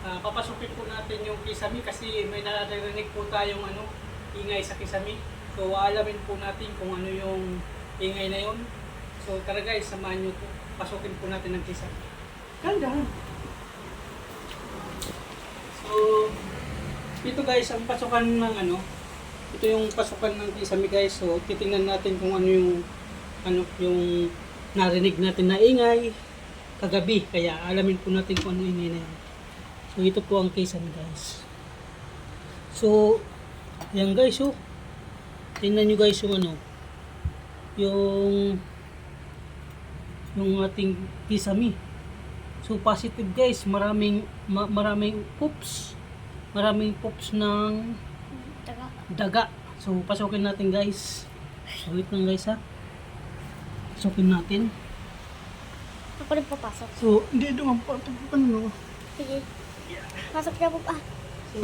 Papasukin po natin yung kisame kasi may naririnig po tayong ingay sa kisame. So aalamin po natin kung ano yung ingay na yun. So tara guys, samahan nyo po. Pasukin po natin ang kisame. Ganda! So ito guys, ang pasukan ng ito yung pasukan ng kisame guys. So titingnan natin kung ano yung narinig natin na ingay kagabi. Kaya alamin po natin kung ano ingay na yun. So ito po ang kisame guys. So yan guys, tingnan nyo guys yung ating kisame. So positive guys, maraming poops. Maraming poops ng daga. So pasukin natin guys. So wait lang guys ha. Pasukin natin. Ako rin papasok. So hindi doon ano. Sige. Pasok siya po pa. So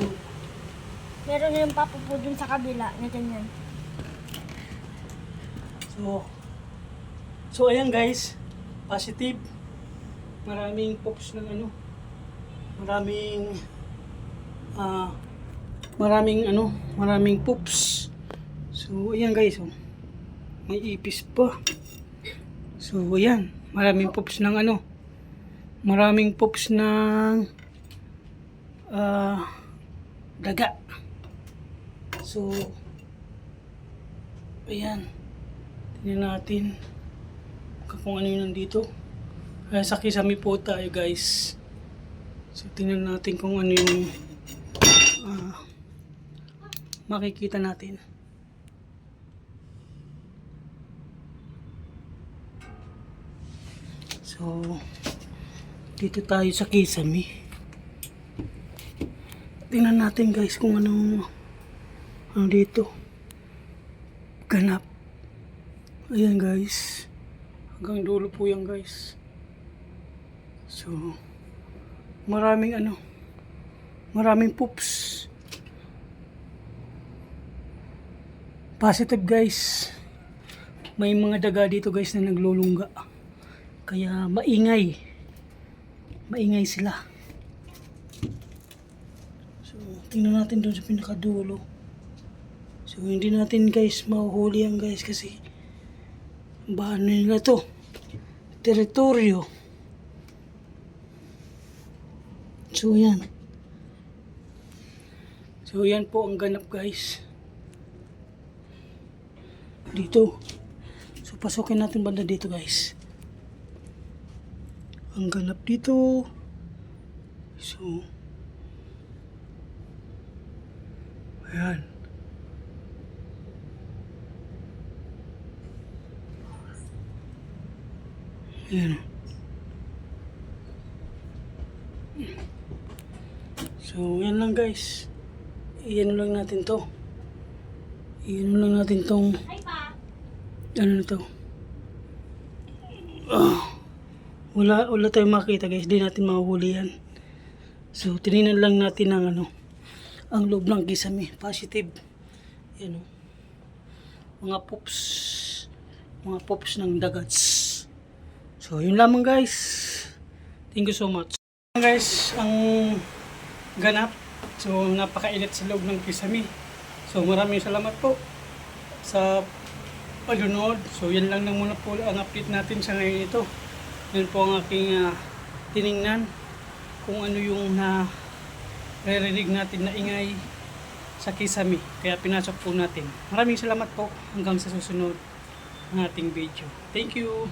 Meron na yung papa po dun sa kabila na ganyan. So ayan guys, positive. Maraming poops ng maraming poops. So ayan guys, may ipis pa. So ayan, maraming poops ng maraming poops ng daga. So ayan, tingnan natin kung ano yung nandito. Sa kisame po tayo guys. So tingnan natin kung ano yung makikita natin. So dito tayo sa kisame. Tingnan natin guys kung ano dito ganap. Ayan guys, hanggang dulo po yan guys. So maraming poops. Positive guys, may mga daga dito guys na naglulungga, kaya maingay sila. So tingnan natin doon sa pinakadulo. So hindi natin guys mahuhuli yan guys kasi bahan nila to, teritoryo. So yan po ang ganap guys dito. So pasukin natin banda dito guys, ang ganap dito. So ayan, ayan. So yan lang guys, iyan lang natin to, tong na to. Wala tayong makita guys, di natin mahuhuli yan. So tinignan lang natin ang loob ng kisame. Positive yan mga poops ng dagats. So yun lamang guys, thank you so much guys. Ang ganap, so napakainit sa loob ng kisame. So maraming salamat po sa panonood. So yan lang muna po ang update natin sa ngayon ito. Yan po ang aking tiningnan kung ano yung naririnig natin na ingay sa kisame. Kaya pinasok po natin. Maraming salamat po, hanggang sa susunod ng ating video. Thank you!